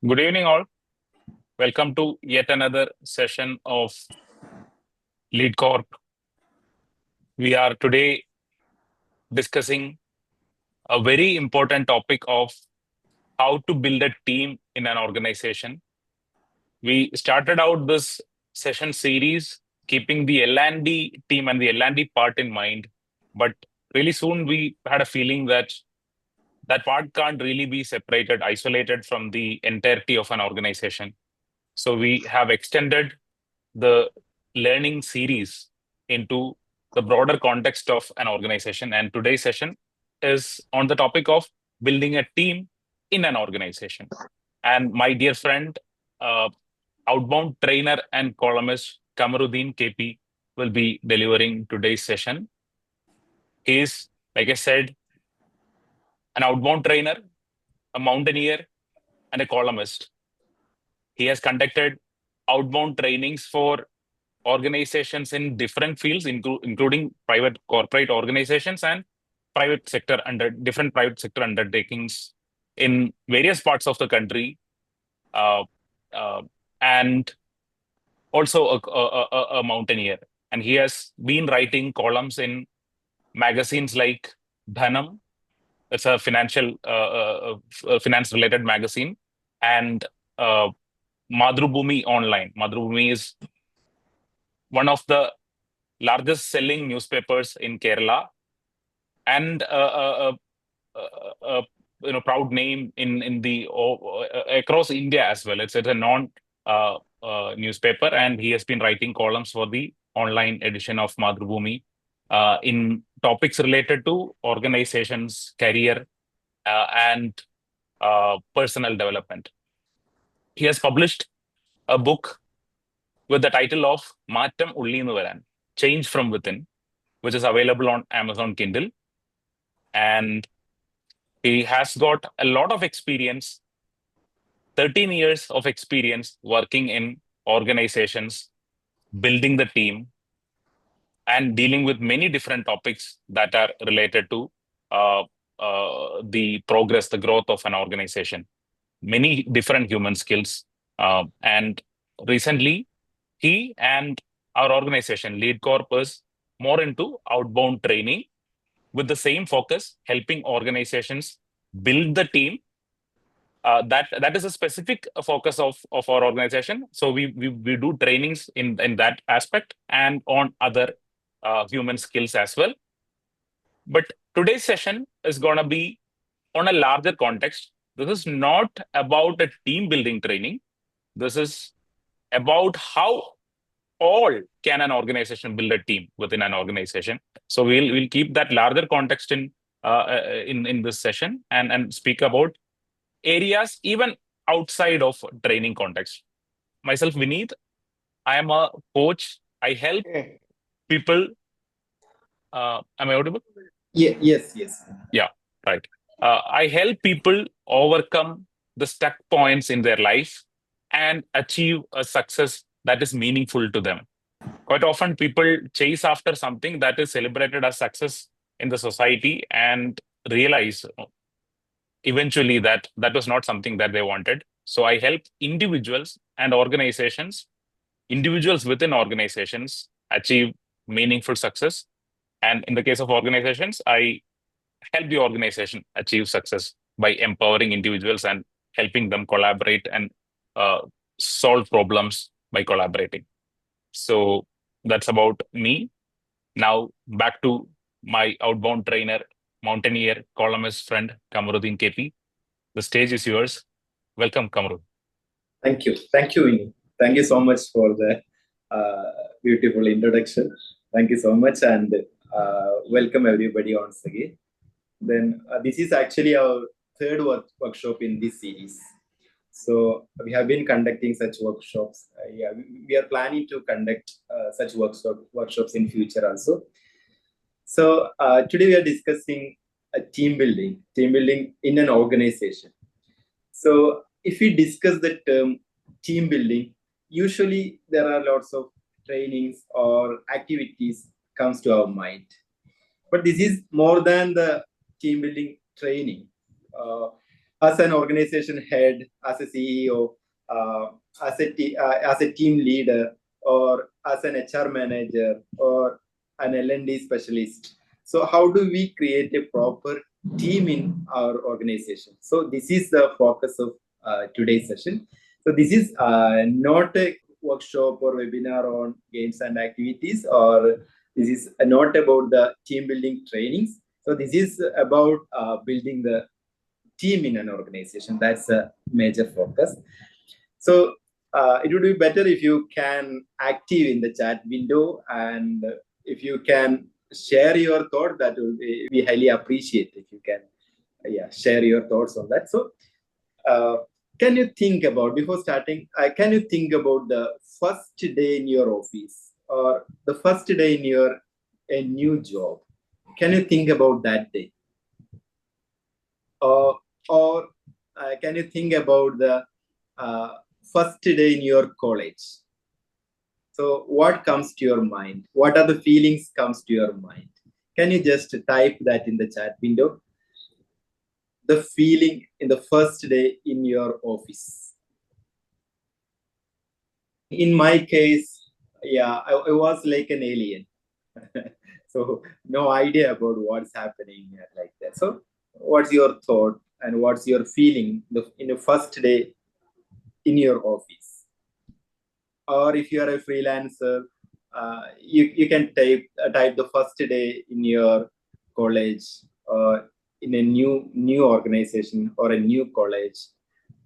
Good evening, all. Welcome to yet another session of Lead Corp. We are today discussing a very important topic of how to build a team in an organization. We started out this session series keeping the L&D team and the L&D part in mind, but really soon we had a feeling that that part can't really be separated, isolated from the entirety of an organization. So we have extended the learning series into the broader context of an organization. And today's session is on the topic of building a team in an organization. And my dear friend, uh, outbound trainer and columnist Khamarudheen KP will be delivering today's session. He is, like I said, an outbound trainer, a mountaineer, and a columnist. He has conducted outbound trainings for organizations in different fields, including private corporate organizations and different private sector undertakings in various parts of the country, uh, uh, and also a mountaineer. And he has been writing columns in magazines like Dhanam. It's a finance related magazine, and uh, Madhrubhumi Online. Madhrubhumi is one of the largest selling newspapers in Kerala, and proud name in the across India as well. It's a non newspaper, and he has been writing columns for the online edition of Madhrubhumi in topics related to organizations, career, and personal development. He has published a book with the title of Mattam Ullinu Varan, Change from Within, which is available on Amazon Kindle. And he has got a lot of experience, 13 years of experience working in organizations, building the team, and dealing with many different topics that are related to the progress, the growth of an organization, many different human skills. And recently, he and our organization, Lead Corp, is more into outbound training with the same focus, helping organizations build the team. That is a specific focus of our organization. So we do trainings in that aspect and on other human skills as well. But today's session is going to be on a larger context. This is not about a team building training. This is about how all can an organization build a team within an organization. So we'll keep that larger context in this session and speak about areas even outside of training context. Myself, Vineeth, I am a coach. I help Okay. people. Am I audible? Yes. Yeah, right. I help people overcome the stuck points in their life and achieve a success that is meaningful to them. Quite often, people chase after something that is celebrated as success in the society and realize eventually that that was not something that they wanted. So I help individuals and organizations, individuals within organizations achieve meaningful success. And in the case of organizations, I help the organization achieve success by empowering individuals and helping them collaborate and uh, solve problems by collaborating. So that's about me. Now back to my outbound trainer, mountaineer, columnist friend, Khamarudheen KP. The stage is yours. Welcome, Kamaru. Thank you, Vinny. Thank you so much for the beautiful introduction. Thank you so much, and welcome everybody once again. Then this is actually our third workshop in this series. So we have been conducting such workshops. We are planning to conduct such workshops in future also. So today we are discussing team building in an organization. So if we discuss the term team building, usually there are lots of trainings or activities comes to our mind. But this is more than the team building training. Uh, as an organization head, as a CEO, as a team leader, or as an HR manager, or an L&D specialist. So how do we create a proper team in our organization? So this is the focus of today's session. So this is not a workshop or webinar on games and activities, or this is not about the team building trainings. So this is about building the team in an organization. That's a major focus. So it would be better if you can active in the chat window, and if you can share your thought, that will be, we highly appreciate if you can share your thoughts on that. So can you think about, before starting, can you think about the first day in your office, or the first day in your a new job? Can you think about that day? Or can you think about the first day in your college? So what comes to your mind? What are the feelings comes to your mind? Can you just type that in the chat window? The feeling in the first day in your office. In my case, I was like an alien. So no idea about what's happening like that. So what's your thought and what's your feeling in the first day in your office? Or if you are a freelancer, you can type the first day in your college, or in a new organization or a new college,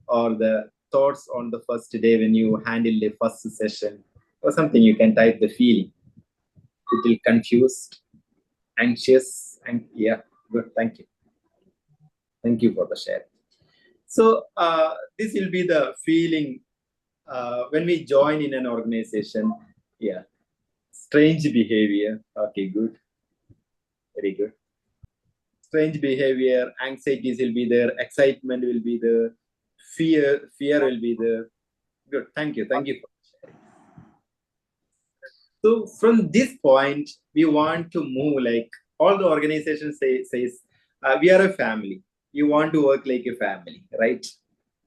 or the thoughts on the first day when you handle the first session, or something. You can type the feeling. It will confused, anxious, and good. Thank you for the share. So this will be the feeling when we join in an organization. Strange behavior. Okay, good. Very good. Strange behavior, anxieties will be there, excitement will be there, fear will be there. Good. Thank you for sharing. So from this point, we want to move, like all the organizations says we are a family. You want to work like a family, right?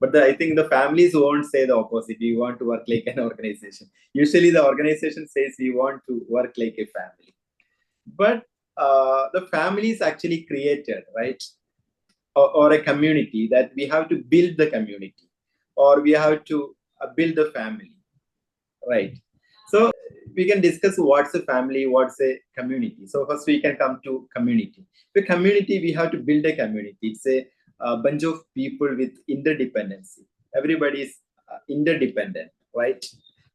But I think the families won't say the opposite. We want to work like an organization. Usually the organization says we want to work like a family. But the family is actually created, right? Or a community, that we have to build the community, or we have to build the family, right? So we can discuss what's a family, what's a community. So first we can come to community. The community, we have to build a community. It's a bunch of people with interdependency. Everybody is interdependent, right?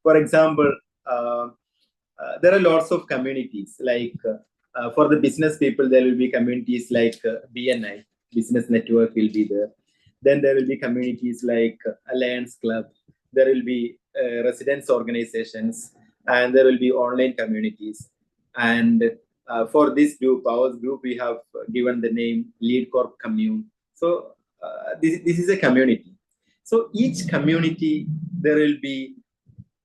For example, there are lots of communities, like for the business people, there will be communities like BNI, Business Network will be there. Then there will be communities like Alliance Club. There will be residence organizations, and there will be online communities. And for this group, our group, we have given the name Lead Corp Commune. So this is a community. So each community, there will be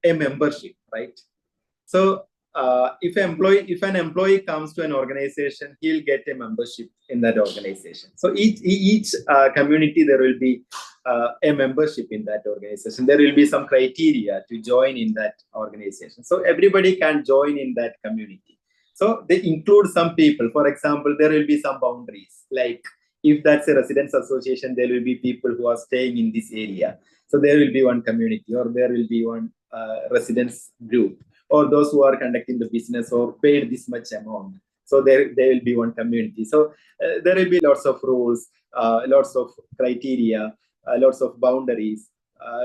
a membership, right? So if an employee comes to an organization, he'll get a membership in that organization. So each community, there will be a membership in that organization. There will be some criteria to join in that organization. So everybody can join in that community. So they include some people. For example, there will be some boundaries. Like if that's a residence association, there will be people who are staying in this area. So there will be one community, or there will be one residence group, or those who are conducting the business or paid this much amount. So there will be one community. So there will be lots of rules, lots of criteria, lots of boundaries,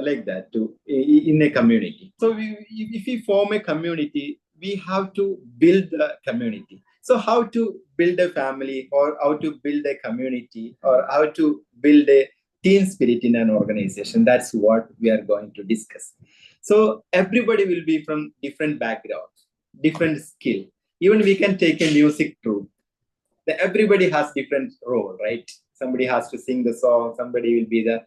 like that too, in a community. So if we form a community, we have to build the community. So how to build a family, or how to build a community, or how to build a team spirit in an organization, that's what we are going to discuss. So everybody will be from different backgrounds, different skill. Even we can take a music troupe. Everybody has different role, right? Somebody has to sing the song. Somebody will be the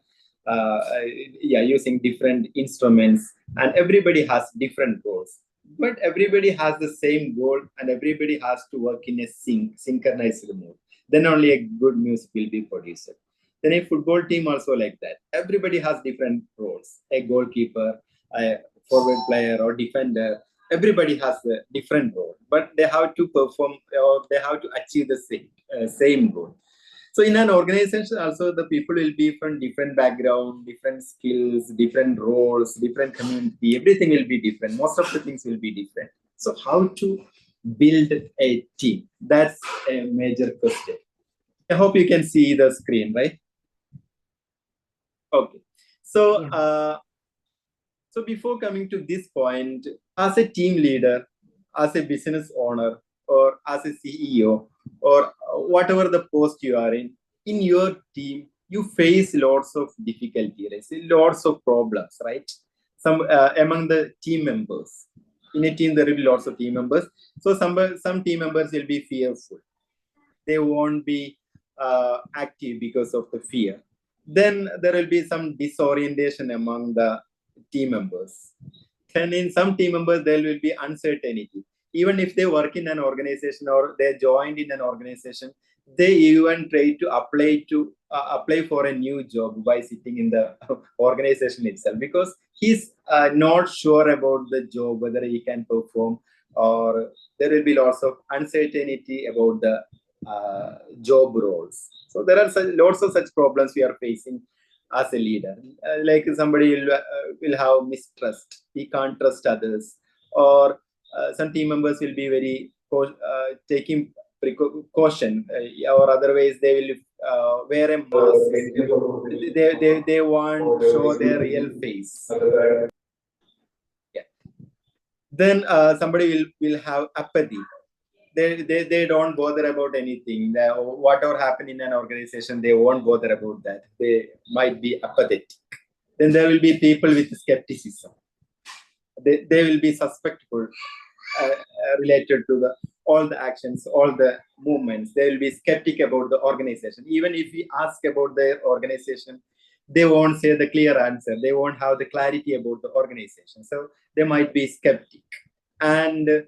using different instruments, and everybody has different roles. But everybody has the same goal, and everybody has to work in a synchronized mode. Then only a good music will be produced. Then a football team also like that. Everybody has different roles. A goalkeeper, a forward player or defender. Everybody has a different role, but they have to perform or they have to achieve the same goal. So in an organization also, the people will be from different background, different skills, different roles, different community. Everything will be different. Most of the things will be different. So how to build a team? That's a major question. I hope you can see the screen, right? Okay. So, so before coming to this point, as a team leader, as a business owner, or as a CEO, or whatever the post you are in your team, you face lots of difficulty, right? Lots of problems, right? Some among the team members. In a team, there will be lots of team members. So some team members will be fearful. They won't be active because of the fear. Then there will be some disorientation among the team members. And in some team members, there will be uncertainty. Even if they work in an organization or they joined in an organization, they even try to apply for a new job by sitting in the organization itself, because he's not sure about the job, whether he can perform, or there will be lots of uncertainty about the job roles. So there are lots of such problems we are facing as a leader. Like somebody will have mistrust. He can't trust others. Or some team members will be very taking precaution, or otherwise they will wear a mask. They want to show their real face. Yeah. Then somebody will have apathy. They don't bother about anything. Whatever happen in an organization, they won't bother about that. They might be apathetic. Then there will be people with skepticism. They will be suspectful related to all the actions, all the movements. They will be skeptic about the organization. Even if we ask about their organization, they won't say the clear answer. They won't have the clarity about the organization. So they might be skeptic. And there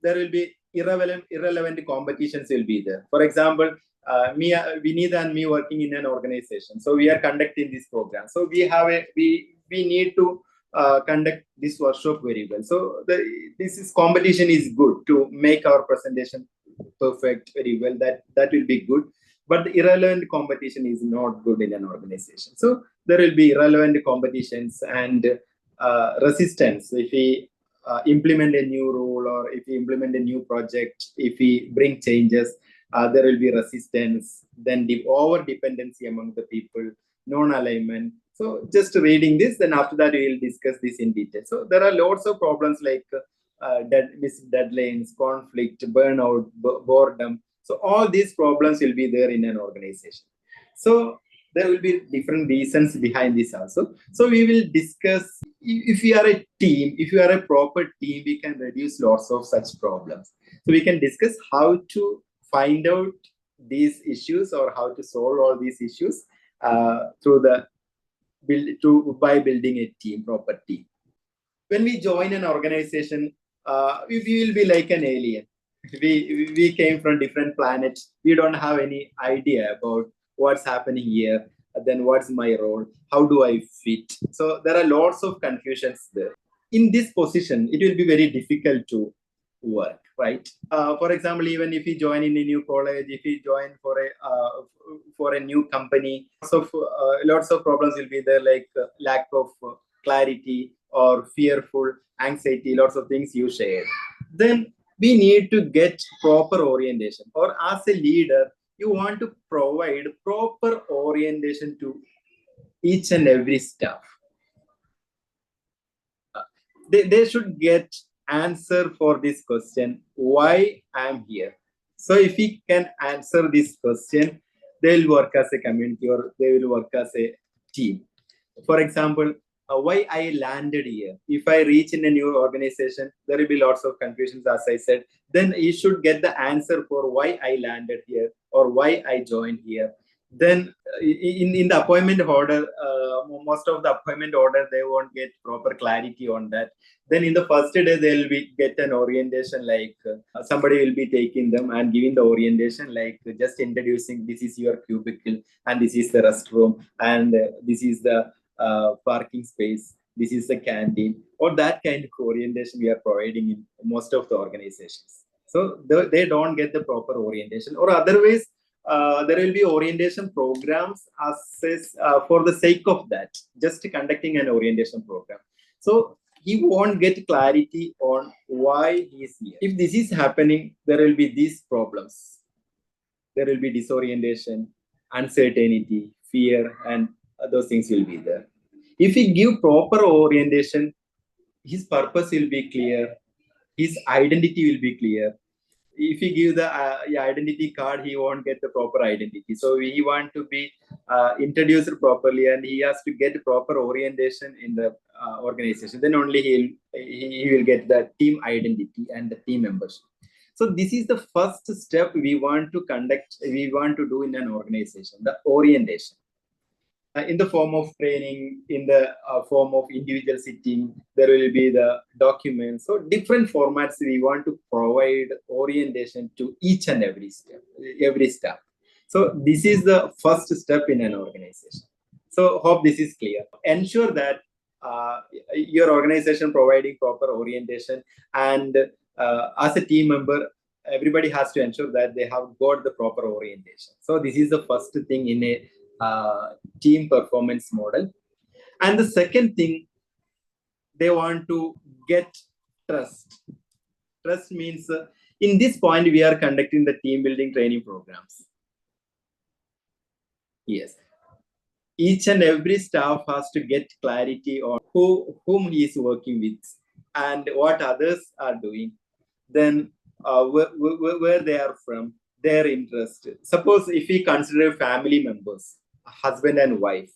will be irrelevant competitions will be there. For example, Vineeth and me working in an organization. So we are conducting this program. So we need to conduct this workshop very well. So competition is good to make our presentation perfect very well. That will be good. But the irrelevant competition is not good in an organization. So there will be irrelevant competitions and resistance if we implement a new rule, or if we implement a new project, if we bring changes, there will be resistance, then the over dependency among the people, non-alignment. So just reading this, then after that we will discuss this in detail. So there are lots of problems like missed deadlines, conflict, burnout, boredom. So all these problems will be there in an organization. So there will be different reasons behind this also. So we will discuss, if you are a team, if you are a proper team, we can reduce lots of such problems. So we can discuss how to find out these issues or how to solve all these issues by building a team, proper team. When we join an organization, we will be like an alien. We came from different planets. We don't have any idea about what's happening here. Then what's my role? How do I fit? So there are lots of confusions there. In this position, it will be very difficult to work, right? For example, even if you join in a new college, if you join for a new company, lots of problems will be there, like lack of clarity or fearful, anxiety, lots of things you share. Then we need to get proper orientation, or as a leader, you want to provide proper orientation to each and every staff. They should get answer for this question, why I'm here. So if we can answer this question, they'll work as a community, or they will work as a team. For example, why I landed here. If I reach in a new organization, there will be lots of confusions, as I said. Then you should get the answer for why I landed here or why I joined here. Then in the appointment order most of the appointment order, they won't get proper clarity on that. Then in the first day, they'll get an orientation, like somebody will be taking them and giving the orientation, like just introducing, this is your cubicle and this is the restroom and this is the parking space, this is the canteen, or that kind of orientation we are providing in most of the organizations. So they don't get the proper orientation, or otherwise there will be orientation programs for the sake of that, just conducting an orientation program. So he won't get clarity on why he is here. If this is happening, there will be these problems. There will be disorientation, uncertainty, fear, and those things will be there. If we give proper orientation, his purpose will be clear, his identity will be clear. If he give the identity card, he won't get the proper identity. So we want to be introduced properly, and he has to get proper orientation in the organization. Then only he will get the team identity and the team membership. So this is the first step we want to do in an organization, the orientation. In the form of training, in the form of individual sitting, there will be the documents. So different formats we want to provide orientation to each and every step. So this is the first step in an organization. So hope this is clear. Ensure that your organization providing proper orientation, and as a team member, everybody has to ensure that they have got the proper orientation. So this is the first thing in a team performance model. And the second thing, they want to get trust. Trust means in this point we are conducting the team building training programs. Yes, each and every staff has to get clarity on whom he is working with and what others are doing, then where they are from, their interest. Suppose if we consider family members, husband and wife,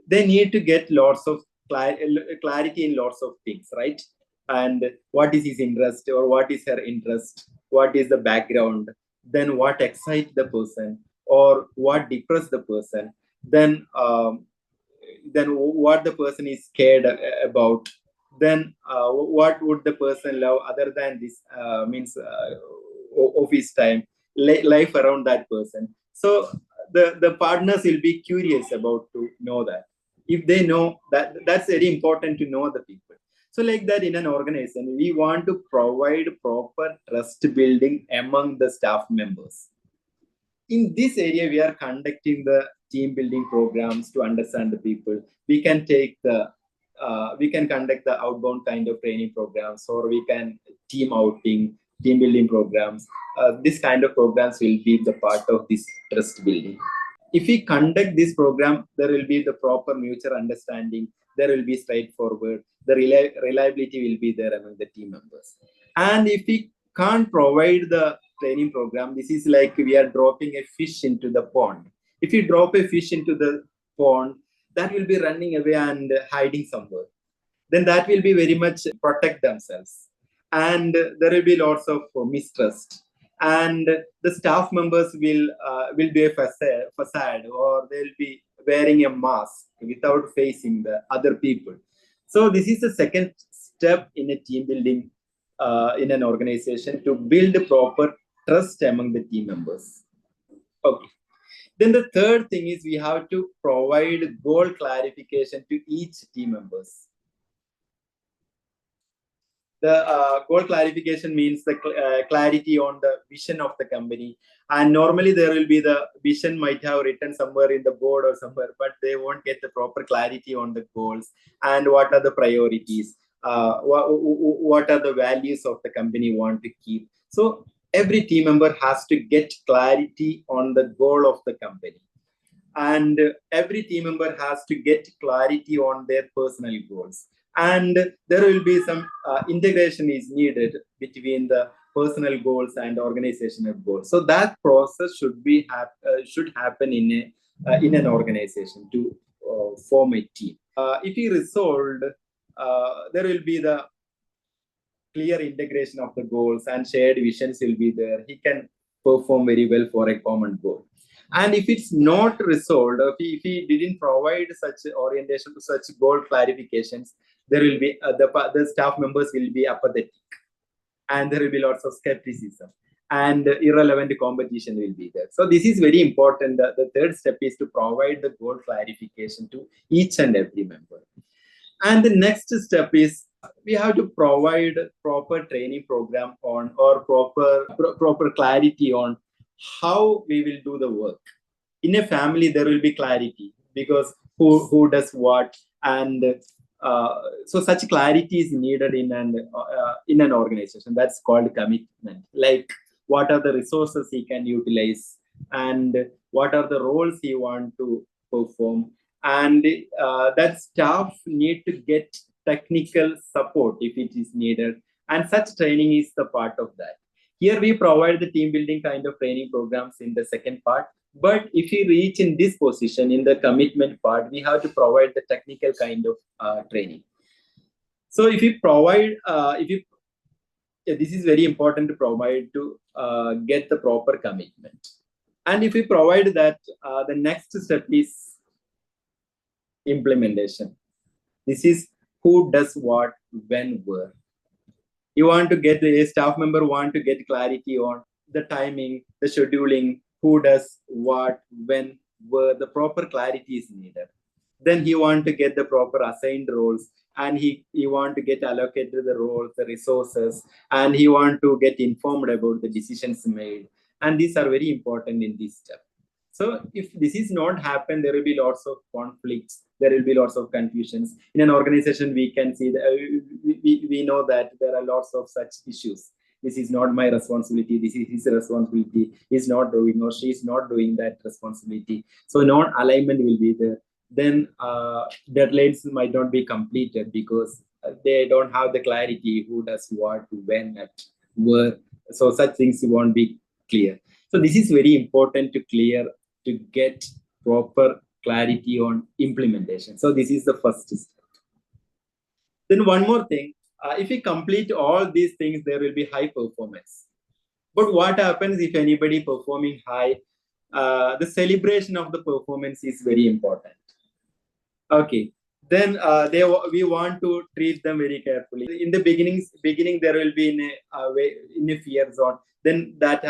they need to get lots of clarity in lots of things, right? And what is his interest, or what is her interest, what is the background, then what excites the person, or what depresses the person, then what the person is scared about, then what would the person love other than this office time, life around that person. So the partners will be curious about to know that. If they know that, that's very important to know the people. So like that, in an organization, we want to provide proper trust building among the staff members. In this area, we are conducting the team building programs to understand the people. We can conduct the outbound kind of training programs, or we can team outing, team building programs. This kind of programs will be the part of this trust building. If we conduct this program, there will be the proper mutual understanding. There will be straightforward. The reliability will be there among the team members. And if we can't provide the training program, this is like we are dropping a fish into the pond. If you drop a fish into the pond, that will be running away and hiding somewhere. Then that will be very much protect themselves. And there will be lots of mistrust. And the staff members will be a facade, or they'll be wearing a mask without facing the other people. So this is the second step in a team building in an organization, to build proper trust among the team members. Okay. Then the third thing is we have to provide goal clarification to each team members. The goal clarification means the clarity on the vision of the company. And normally there will be the vision might have written somewhere in the board or somewhere, but they won't get the proper clarity on the goals and what are the priorities, what are the values of the company want to keep. So every team member has to get clarity on the goal of the company. And every team member has to get clarity on their personal goals. And there will be some integration is needed between the personal goals and organizational goals. So that process should happen in an organization to form a team. If he resolved, there will be the clear integration of the goals, and shared visions will be there. He can perform very well for a common goal. And if it's not resolved, if he didn't provide such orientation to such goal clarifications, there will be the staff members will be apathetic, and there will be lots of skepticism, and irrelevant competition will be there. So this is very important. The third step is to provide the goal clarification to each and every member. And the next step is we have to provide proper training program on, or proper clarity on how we will do the work. In a family, there will be clarity because who does what, and so such clarity is needed in an organization. That's called commitment. Like, what are the resources he can utilize, and what are the roles he want to perform, and that staff need to get technical support if it is needed, and such training is the part of that. Here we provide the team building kind of training programs in the second part. But if you reach in this position, in the commitment part, we have to provide the technical kind of training. So if you provide, this is very important to provide to get the proper commitment. And if we provide that, the next step is implementation. This is who does what, when, where. You want to get a staff member want to get clarity on the timing, the scheduling, who does what, when, where. The proper clarity is needed. Then he want to get the proper assigned roles, and he want to get allocated the roles, the resources, and he want to get informed about the decisions made. And these are very important in this step. So if this is not happen, there will be lots of conflicts. There will be lots of confusions. In an organization, we can see that we know that there are lots of such issues. This is not my responsibility. This is his responsibility. He's not doing, or she's not doing that responsibility. So non-alignment will be there. Then deadlines might not be completed because they don't have the clarity who does what, when, at where. So such things won't be clear. So this is very important to get proper clarity on implementation. So this is the first step. Then one more thing, if we complete all these things, there will be high performance. But what happens if anybody performing high? The celebration of the performance is very important. Okay. Then we want to treat them very carefully. In the beginning there will be in a fear zone. Then that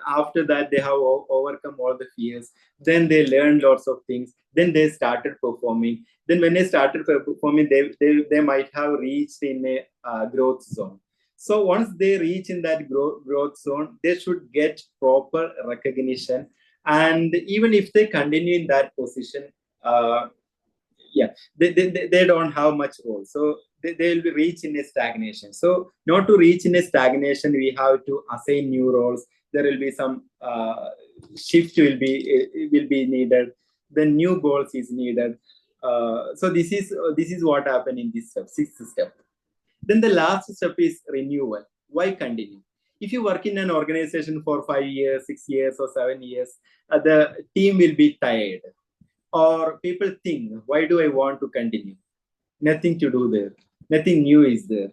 after that they have overcome all the fears. Then they learn lots of things. Then they started performing. Then when they started performing, they might have reached in a growth zone. So once they reach in that growth zone, they should get proper recognition. And even if they continue in that position, they don't have much role. So they will reach in a stagnation. So not to reach in a stagnation, we have to assign new roles. There will be some shift will be needed. The new goals is needed. So this is what happened in this step, sixth step. Then the last step is renewal. Why continue? If you work in an organization for 5 years, 6 years, or 7 years, the team will be tired. Or people think, why do I want to continue? Nothing to do there. Nothing new is there.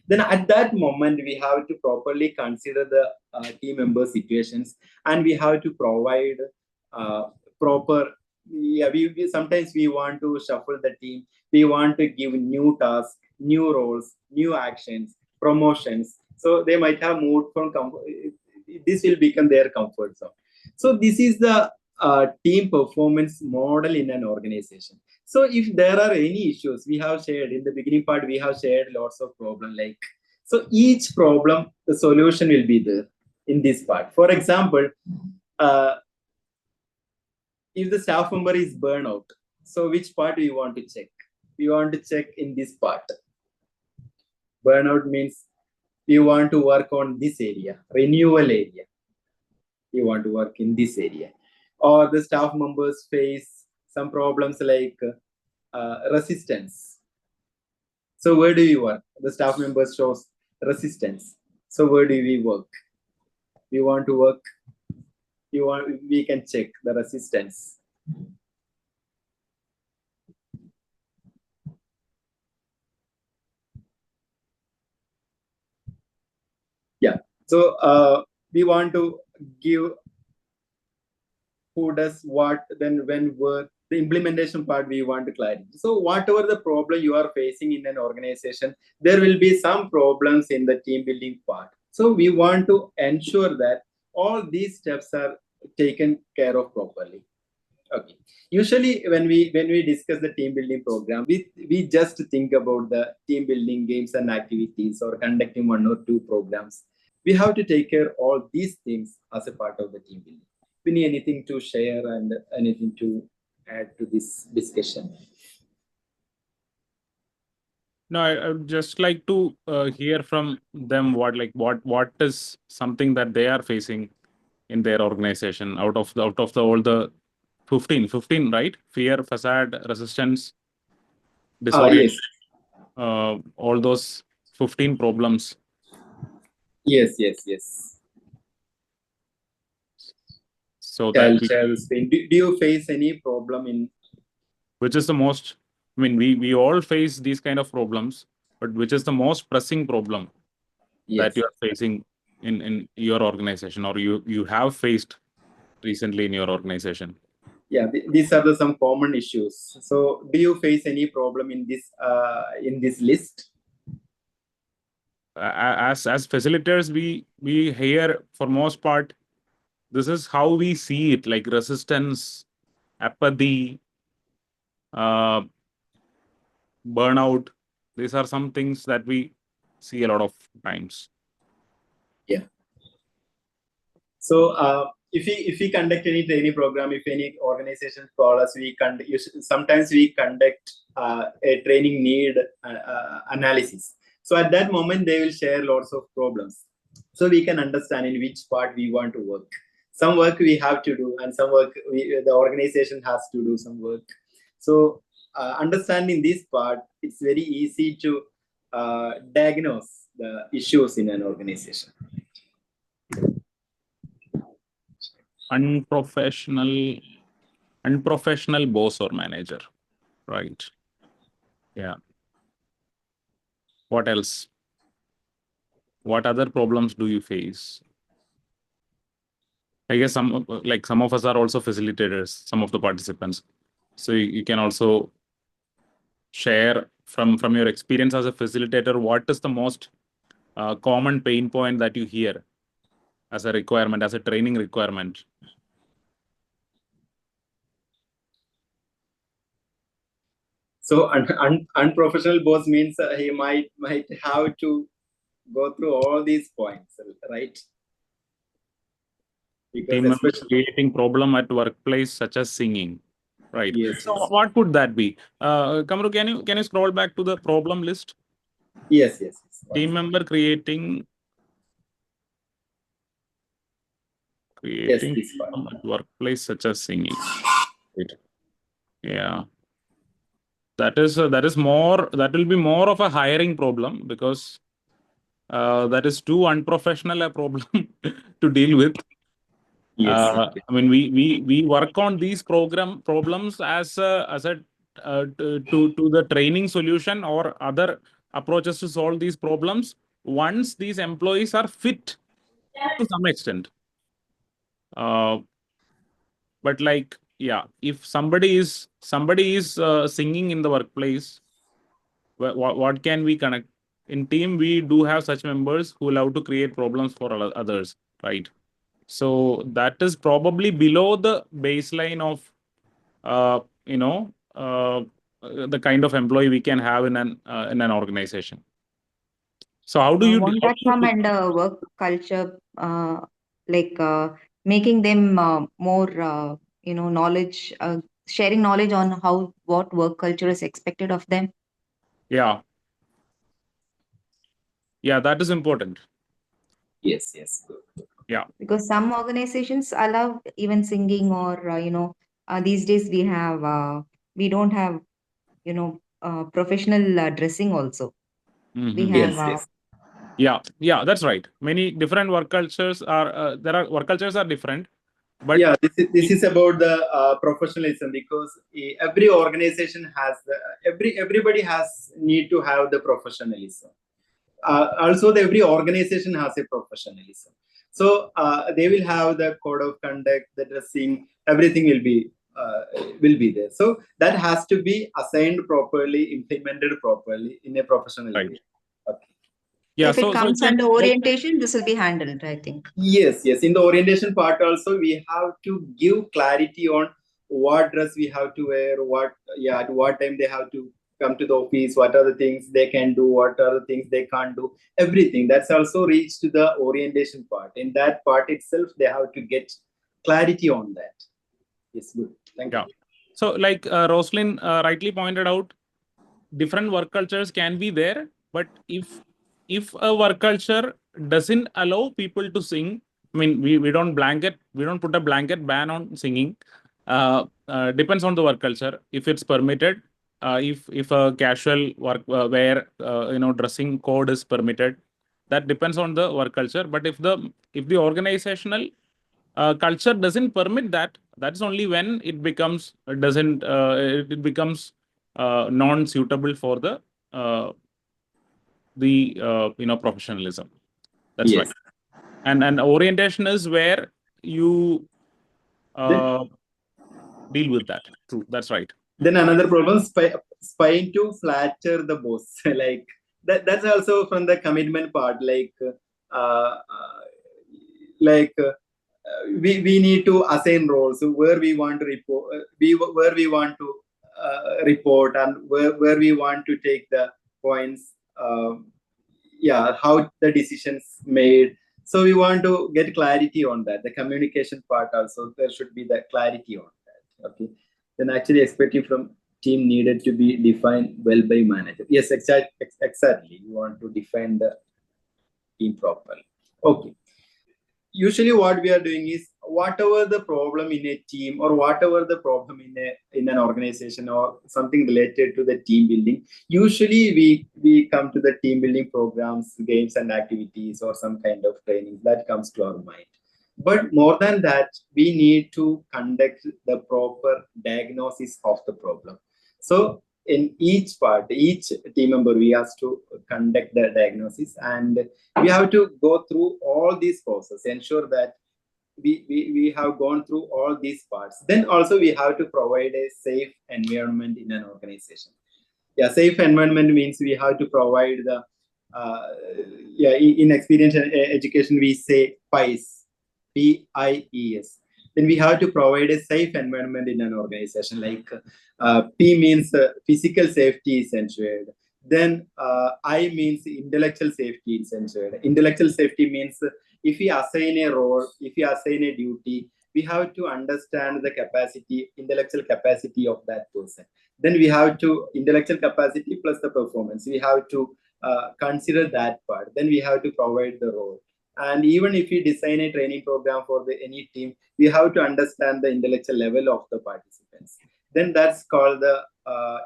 Then at that moment, we have to properly consider the team member situations, and we have to provide proper. Sometimes we want to shuffle the team. We want to give new tasks, new roles, new actions, promotions. So they might have moved from comfort. This will become their comfort zone. So this is the team performance model in an organization. So if there are any issues, we have shared in the beginning part, we have shared lots of problems. Like, so each problem, the solution will be there in this part. For example, if the staff member is burnout, so which part do you want to check? We want to check in this part. Burnout means you want to work on this area, renewal area. You want to work in this area. Or the staff members face some problems like resistance. So where do you work? The staff members shows resistance. So where do we work? We want to work. We can check the resistance. Yeah. So we want to give who does what, then when, where. The implementation part we want clarity. So whatever the problem you are facing in an organization, there will be some problems in the team building part. So we want to ensure that all these steps are taken care of properly. Okay. Usually when we discuss the team building program, we just think about the team building games and activities or conducting 1 or 2 programs. We have to take care of all these things as a part of the team building. We need anything to share and anything to add to this discussion? No, I would just like to hear from them what is something that they are facing in their organization out of all the 15, right? Fear, facade, resistance, disorient, Yes. all those 15 problems. Yes. So that do you face any problem in? Which is the most? I mean, we all face these kind of problems, but which is the most pressing problem that you are facing in your organization, or you have faced recently in your organization? Yeah, these are some common issues. So, do you face any problem in this list? As facilitators, we hear for most part, this is how we see it, like resistance, apathy, burnout. These are some things that we see a lot of times. Yeah. So if we conduct any training program, if any organization call us, sometimes we conduct a training need analysis. So at that moment, they will share lots of problems. So we can understand in which part we want to work. Some work we have to do, and some work the organization has to do some work. So understanding this part, it's very easy to diagnose the issues in an organization. Unprofessional boss or manager, right? Yeah. What else? What other problems do you face? I guess some of us are also facilitators, some of the participants. So you can also share from your experience as a facilitator, what is the most common pain point that you hear as a requirement, as a training requirement? So unprofessional boss means he might have to go through all these points, right? Because team members creating problem at workplace such as singing, right? Yes. So what could that be? Kamaru, can you scroll back to the problem list? Yes. Team member creating problem at workplace such as singing. Right. Yeah. That will be more of a hiring problem, because that is too unprofessional a problem to deal with. I mean, we work on these problems as to the training solution or other approaches to solve these problems once these employees are fit to some extent. But if somebody is singing in the workplace, what can we connect? In team, we do have such members who love to create problems for others, right? So that is probably below the baseline of the kind of employee we can have in an organization. So how do you won't that come under work culture, making them more knowledge, sharing knowledge on what work culture is expected of them? Yeah, that is important. Yes. Yeah, because some organizations allow even singing, or these days we don't have professional dressing also. We have yeah, that's right. Many different work cultures are work cultures are different, but yeah, this is about the professionalism, because every organization has everybody has need to have the professionalism. Also, every organization has a professionalism. So they will have the code of conduct, the dressing, everything will be there. So that has to be assigned properly, implemented properly in a professional way. Okay. Yeah, if it comes under orientation, this will be handled, I think. Yes. In the orientation part also, we have to give clarity on what dress we have to wear, at what time they have to come to the office, what are the things they can do, what are the things they can't do, everything. That's also reached to the orientation part. In that part itself, they have to get clarity on that. Yes, good. Thank you. So like Roslyn rightly pointed out, different work cultures can be there, but if a work culture doesn't allow people to sing, I mean, we don't put a blanket ban on singing. Depends on the work culture. If it's permitted, if a casual work wear, dressing code is permitted, that depends on the work culture. But if the organizational culture doesn't permit that, that's only when it becomes non-suitable for the professionalism. That's right. And orientation is where you deal with that. True, that's right. Then another problem, spying to flatter the boss. Like that's also from the commitment part. We need to assign roles where we want to report, report, and where we want to take the points. How the decisions made. So we want to get clarity on that. The communication part also, there should be the clarity on that. Okay. Then actually expecting from team needed to be defined well by manager. Yes, exactly. You want to define the team properly. Okay. Usually what we are doing is, whatever the problem in a team or whatever the problem in an organization or something related to the team building, usually we come to the team building programs, games and activities, or some kind of training that comes to our mind. But more than that, we need to conduct the proper diagnosis of the problem. So in each part, each team member, we have to conduct the diagnosis, and we have to go through all these processes, ensure that we have gone through all these parts. Then also we have to provide a safe environment in an organization. Safe environment means we have to provide the in experience education we say PIES, PIES. Then we have to provide a safe environment in an organization. Like P means physical safety is ensured. Then I means intellectual safety is ensured. Intellectual safety means if we assign a role, if we assign a duty, we have to understand the capacity, intellectual capacity of that person. Then we have to intellectual capacity plus the performance. We have to consider that part. Then we have to provide the role. And even if we design a training program for any team, we have to understand the intellectual level of the participants. Then that's called the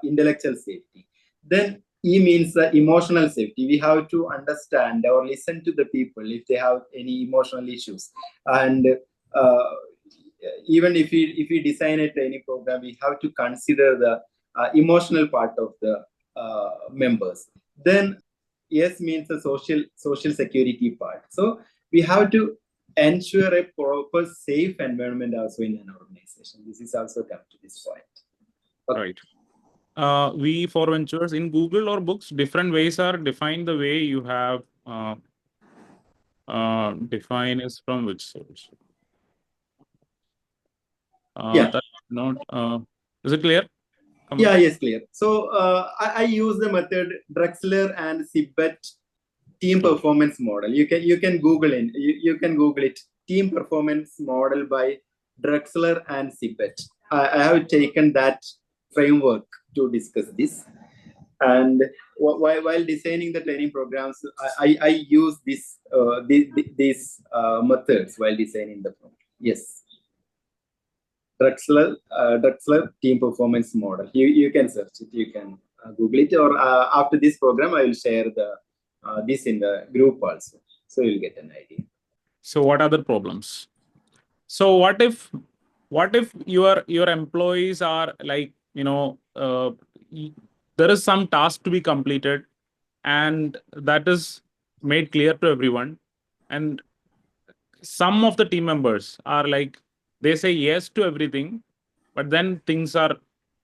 intellectual safety. Then E means emotional safety. We have to understand or listen to the people if they have any emotional issues. And even if we design a training program, we have to consider the emotional part of the members. Then S means the social security part. So we have to ensure a proper safe environment also in an organization. This is also come to this point. Okay. Right. We for ventures in Google or books, different ways are defined. The way you have define is from which source? That's not. Is it clear? Yes, clear. So I use the method Drexler and Sibbett team performance model. You can Google it. You can Google it. Team performance model by Drexler and Sibbett. I have taken that framework to discuss this. And while designing the training programs, I use these methods while designing the program. Yes. Drexler team performance model. You can search it. You can Google it, or after this program, I will share this in the group also, so you'll get an idea. So, what are the problems? So, what if your employees are like, there is some task to be completed, and that is made clear to everyone, and some of the team members are like, they say yes to everything, but then things are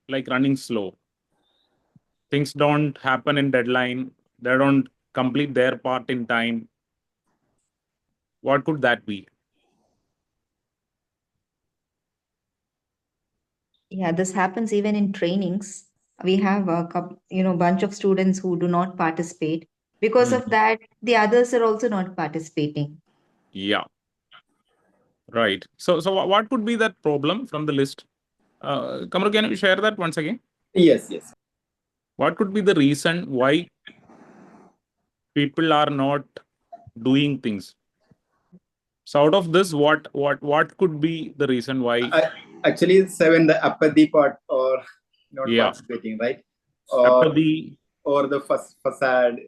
like running slow. Things don't happen in deadline. They don't complete their part in time. What could that be? Yeah, this happens even in trainings. We have a couple, bunch of students who do not participate. Because of that, the others are also not participating. Yeah, right. So what could be that problem from the list? Kamaru, can you share that once again? Yes, yes. What could be the reason why people are not doing things? So out of this, what could be the reason why? Actually, seven, the apathy part or not Yeah, participating, right? apathy. Or the facade,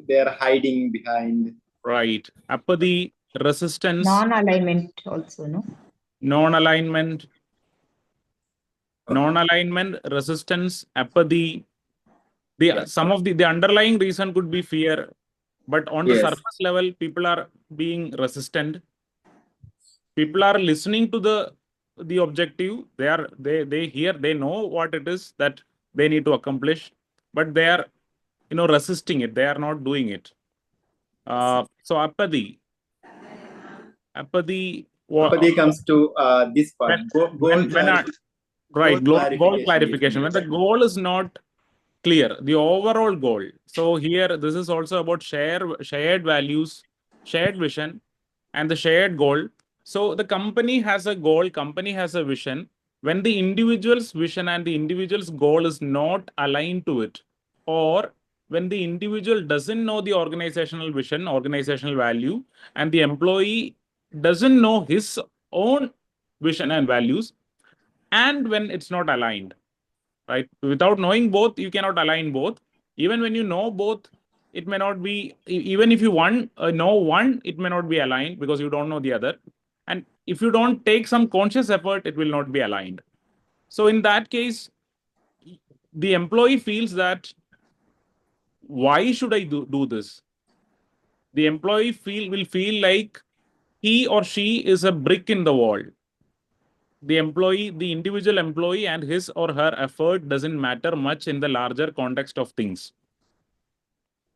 they are hiding behind. Right. Apathy, resistance, Non-alignment also, no? non-alignment, Okay. non-alignment, resistance, apathy. Yeah. Some of the underlying reason could be fear, but on the Yes. surface level, people are being resistant. People are listening to the objective. They hear, they know what it is that they need to accomplish, but they are resisting it. They are not doing it. So apathy. Apathy. Apathy comes to this part. When Goal when clarity. right, goal Clarification is clarification. When the needed. goal is not clear, the overall goal. So here, this is also about shared values, shared vision, and the shared goal. So the company has a goal, company has a vision. When the individual's vision and the individual's goal is not aligned to it, or when the individual doesn't know the organizational vision, organizational value, and the employee doesn't know his own vision and values, and when it's not aligned, right? Without knowing both, you cannot align both. Even when you know both, it may not be, even if you know one, it may not be aligned because you don't know the other. And if you don't take some conscious effort, it will not be aligned. So in that case, the employee feels that, why should I do this? The employee will feel like he or she is a brick in the wall. The individual employee and his or her effort doesn't matter much in the larger context of things,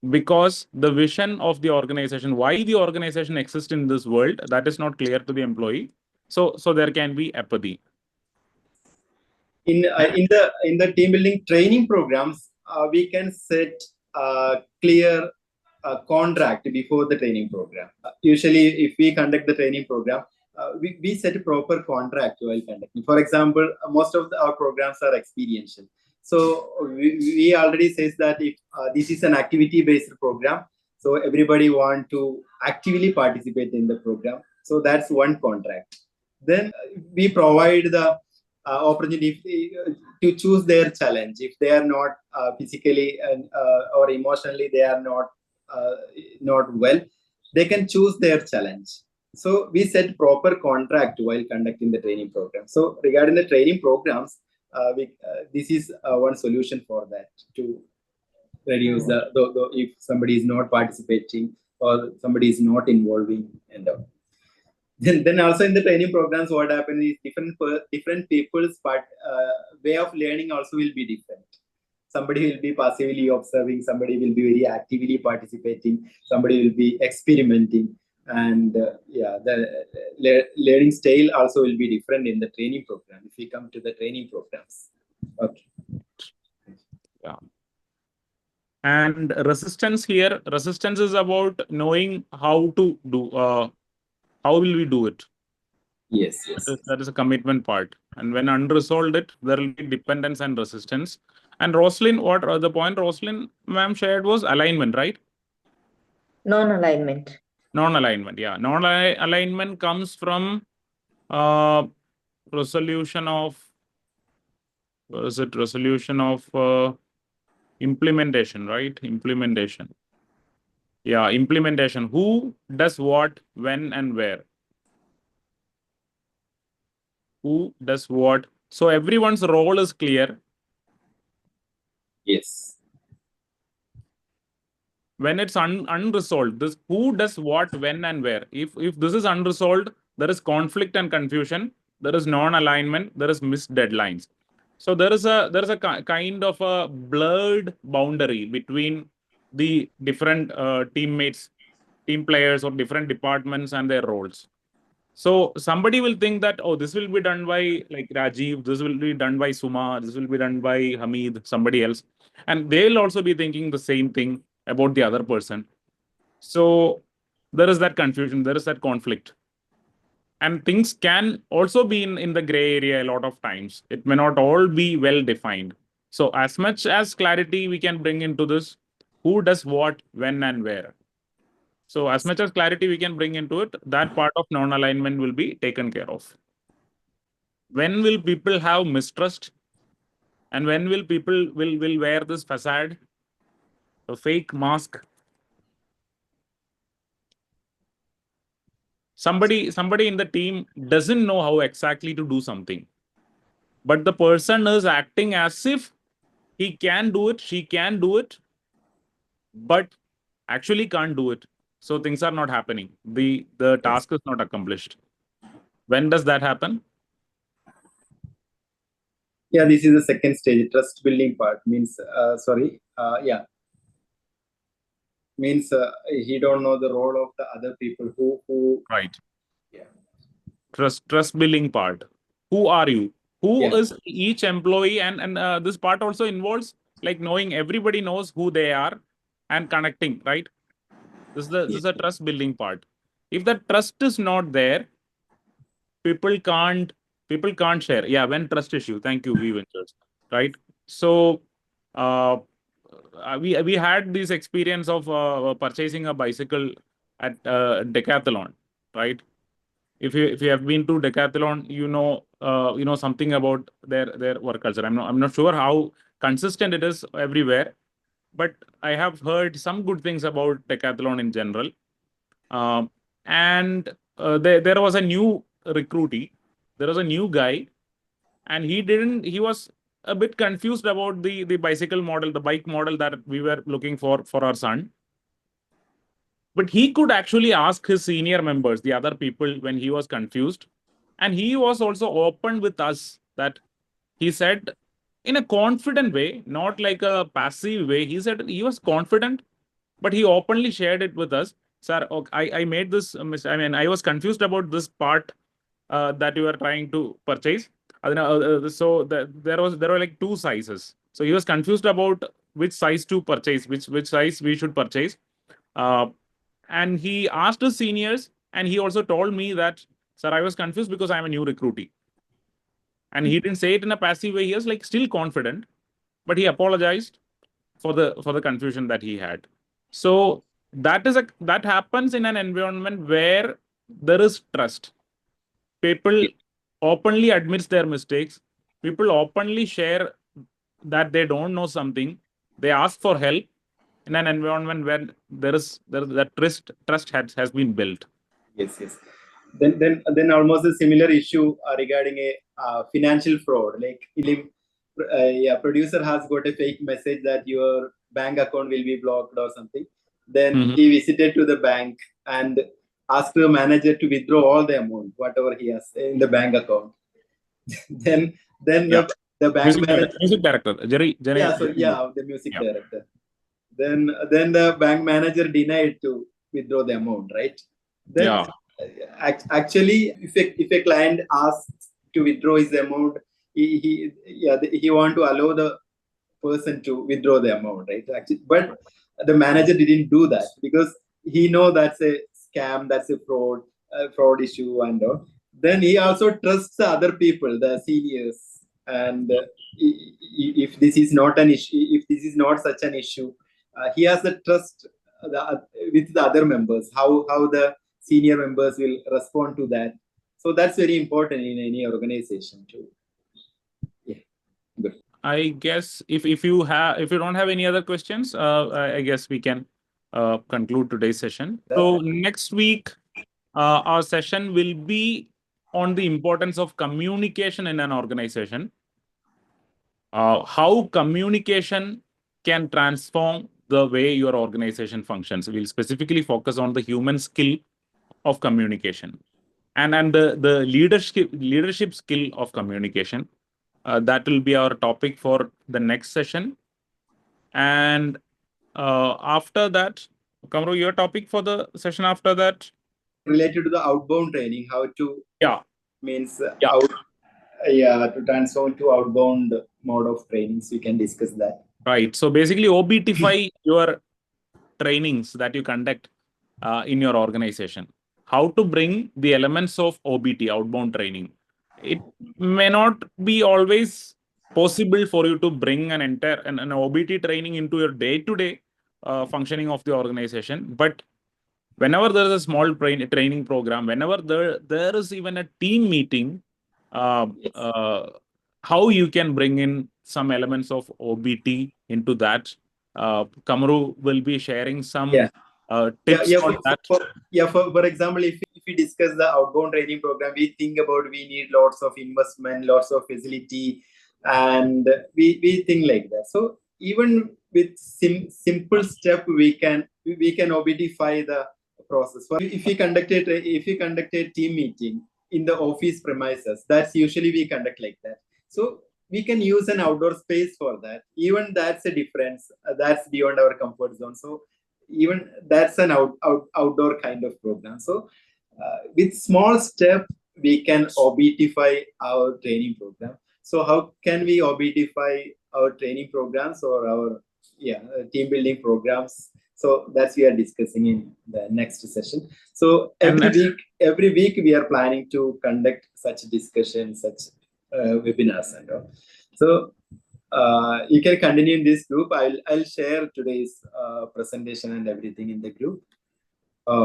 because the vision of the organization, why the organization exists in this world, that is not clear to the employee. So there can be apathy. In the team building training programs, we can set clear contract before the training program. Usually, if we conduct the training program, we set a proper contract while conducting. For example, most of our programs are experiential. So we already says that if this is an activity-based program, so everybody want to actively participate in the program. So that's one contract. Then we provide the opportunity to choose their challenge. If they are not physically or emotionally, they are not well, they can choose their challenge. So we set proper contract while conducting the training program. So regarding the training programs, this is one solution for that, to reduce the if somebody is not participating or somebody is not involving and all. Then also in the training programs, what happens is different people's way of learning also will be different. Somebody will be passively observing, somebody will be very actively participating, somebody will be experimenting, and the learning style also will be different in the training program if we come to the training programs. Okay. Yeah. And resistance is about knowing how to do, how will we do it. Yes. That is a commitment part. And when unresolved it, there will be dependence and resistance. And Roslyn, what the point Roslyn ma'am shared was alignment, right? Non-alignment. Non-alignment, yeah. Non-alignment comes from resolution of, implementation, right? Implementation. Yeah, implementation. Who does what, when, and where? Who does what? So everyone's role is clear. Yes. when it's unresolved, this who does what, when, and where. If this is unresolved, there is conflict and confusion. There is non-alignment. There is missed deadlines. So there is a kind of a blurred boundary between the different teammates, team players, or different departments and their roles. So somebody will think that, oh, this will be done by like Rajiv, this will be done by Suma, this will be done by Hamid, somebody else. And they'll also be thinking the same thing about the other person. So there is that confusion, there is that conflict. And things can also be in the gray area a lot of times. It may not all be well defined. So as much as clarity we can bring into this, who does what, when, and where. So as much as clarity we can bring into it, that part of non-alignment will be taken care of. When will people have mistrust? And when will people will wear this facade, a fake mask? Somebody in the team doesn't know how exactly to do something, but the person is acting as if he can do it, she can do it, but actually can't do it. So things are not happening. The task is not accomplished. When does that happen? Yeah, this is the second stage, trust building part. Means, means he don't know the role of the other people who. Right. Yeah. Trust building part. Who are you? Who Yeah. is each employee? And this part also involves like knowing everybody knows who they are and connecting, right? This is a trust building part. If the trust is not there, people can't share. Yeah, when trust issue. Thank you, V Ventures. Right. So we had this experience of purchasing a bicycle at Decathlon, right? If you have been to Decathlon, you know something about their work culture. I'm not sure how consistent it is everywhere, but I have heard some good things about Decathlon in general. And there was a new recruitee. There was a new guy, and he was a bit confused about the bicycle model, the bike model that we were looking for our son. But he could actually ask his senior members, the other people, when he was confused. And he was also open with us that he said in a confident way, not like a passive way. He said he was confident, but he openly shared it with us. Sir, I made this, I was confused about this part that you are trying to purchase. So there were like two sizes. So he was confused about which size to purchase, which size we should purchase. And he asked his seniors, and he also told me that, sir, I was confused because I'm a new recruitee. And he didn't say it in a passive way. He was like still confident, but he apologized for the confusion that he had. So that happens in an environment where there is trust. People openly admits their mistakes. People openly share that they don't know something. They ask for help in an environment where that trust has been built. Yes. Then almost a similar issue regarding a financial fraud. Like, producer has got a fake message that your bank account will be blocked or something. Then he visited to the bank and asked the manager to withdraw all the amount, whatever he has in the bank account. then the bank music director Jerry. The music director. Then the bank manager denied to withdraw the amount, right? Then actually, if a client asks to withdraw his amount, he want to allow the person to withdraw the amount, right? Actually, but the manager didn't do that because he know that's a scam, that's a fraud issue, and all. Then he also trusts the other people, the seniors, and if this is not an issue, if this is not such an issue, he has the trust with the other members, how the senior members will respond to that. So that's very important in any organization too. Yeah, good. I guess if you don't have any other questions, I guess we can conclude today's session. So next week, our session will be on the importance of communication in an organization. How communication can transform the way your organization functions. We'll specifically focus on the human skill of communication and the leadership skill of communication. That will be our topic for the next session. And after that, Kamru, your topic for the session after that? Related to the outbound training, how to means Yeah. To transform to outbound mode of training. So you can discuss that. Right. So basically, OBTify your trainings that you conduct in your organization. How to bring the elements of OBT, outbound training. It may not be always possible for you to bring an entire an OBT training into your day-to-day functioning of the organization, but whenever there is a small training program, whenever there is even a team meeting, uh, Yes. how you can bring in some elements of OBT into that. Kamaru will be sharing some tips on that. For example, if we discuss the outbound training program, we think about we need lots of investment, lots of facility, and we think like that. So even with simple step, we can OBTify the process. If we conduct a team meeting in the office premises, that's usually we conduct like that. So we can use an outdoor space for that. Even that's a difference. That's beyond our comfort zone. So even that's an outdoor kind of program. So with small step, we can OBTify our training program. So how can we OBTify our training programs or our team building programs? So that's we are discussing in the next session. So every week we are planning to conduct such discussions, such webinars and all. So you can continue in this group. I'll share today's presentation and everything in the group.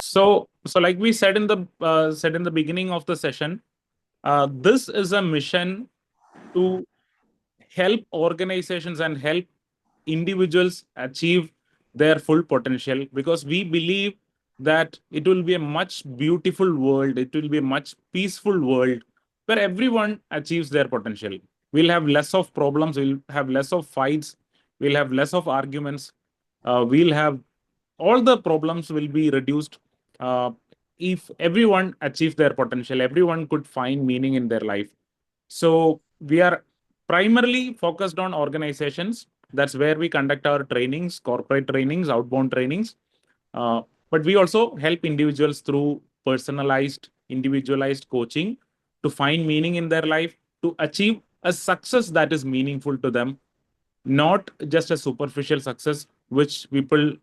So like we said in the beginning of the session, this is a mission to help organizations and help individuals achieve their full potential, because we believe that it will be a much beautiful world, it will be a much peaceful world where everyone achieves their potential. We'll have less of problems, we'll have less of fights, we'll have less of arguments, we'll have all the problems will be reduced if everyone achieves their potential, everyone could find meaning in their life. So we are primarily focused on organizations. That's where we conduct our trainings, corporate trainings, outbound trainings. But we also help individuals through personalized, individualized coaching to find meaning in their life, to achieve a success that is meaningful to them, not just a superficial success, which people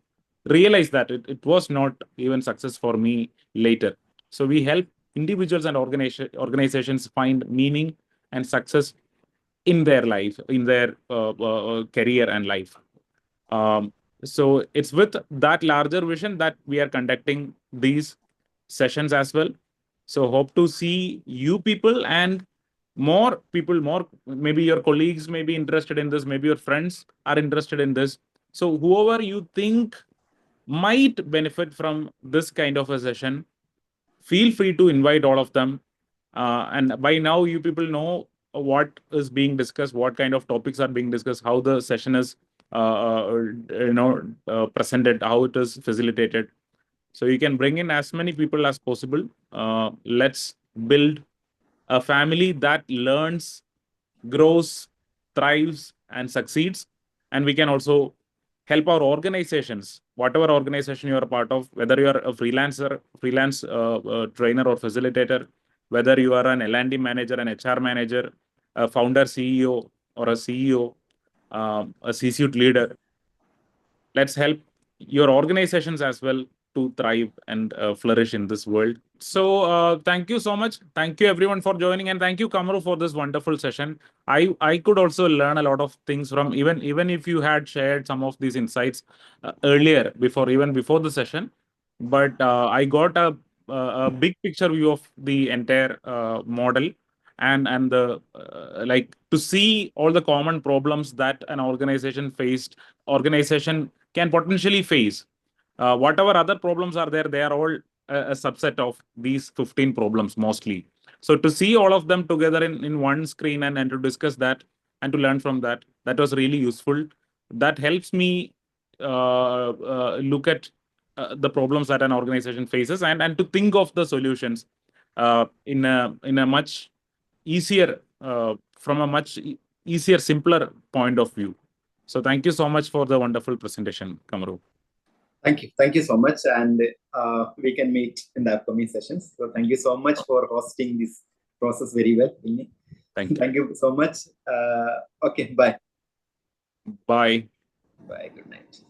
realize that it was not even success for me later. So we help individuals and organizations find meaning and success in their life, in their career and life. So it's with that larger vision that we are conducting these sessions as well. So hope to see you people and more people, more maybe your colleagues may be interested in this, maybe your friends are interested in this. So whoever you think might benefit from this kind of a session, feel free to invite all of them. And by now, you people know what is being discussed, what kind of topics are being discussed, how the session is, presented, how it is facilitated. So you can bring in as many people as possible. Let's build a family that learns, grows, thrives, and succeeds. And we can also help our organizations, whatever organization you are a part of, whether you are a freelance trainer or facilitator, whether you are an L&D manager, an HR manager, a founder CEO or a CEO, a C-suite leader. Let's help your organizations as well to thrive and flourish in this world. So thank you so much. Thank you everyone for joining, and thank you Kamaru for this wonderful session. I could also learn a lot of things from even if you had shared some of these insights earlier before the session, but I got a big picture view of the entire model and the like to see all the common problems that an organization can potentially face. Whatever other problems are there, they are all a subset of these 15 problems mostly. So to see all of them together in one screen and to discuss that and to learn from that, that was really useful. That helps me look at the problems that an organization faces and to think of the solutions in a much easier, from a much easier, simpler point of view. So thank you so much for the wonderful presentation, Kamaru. Thank you. Thank you so much. And we can meet in the upcoming sessions. So thank you so much for hosting this process very well, Vinnie. Thank you. Thank you so much. Okay, bye. Bye. Bye. Good night.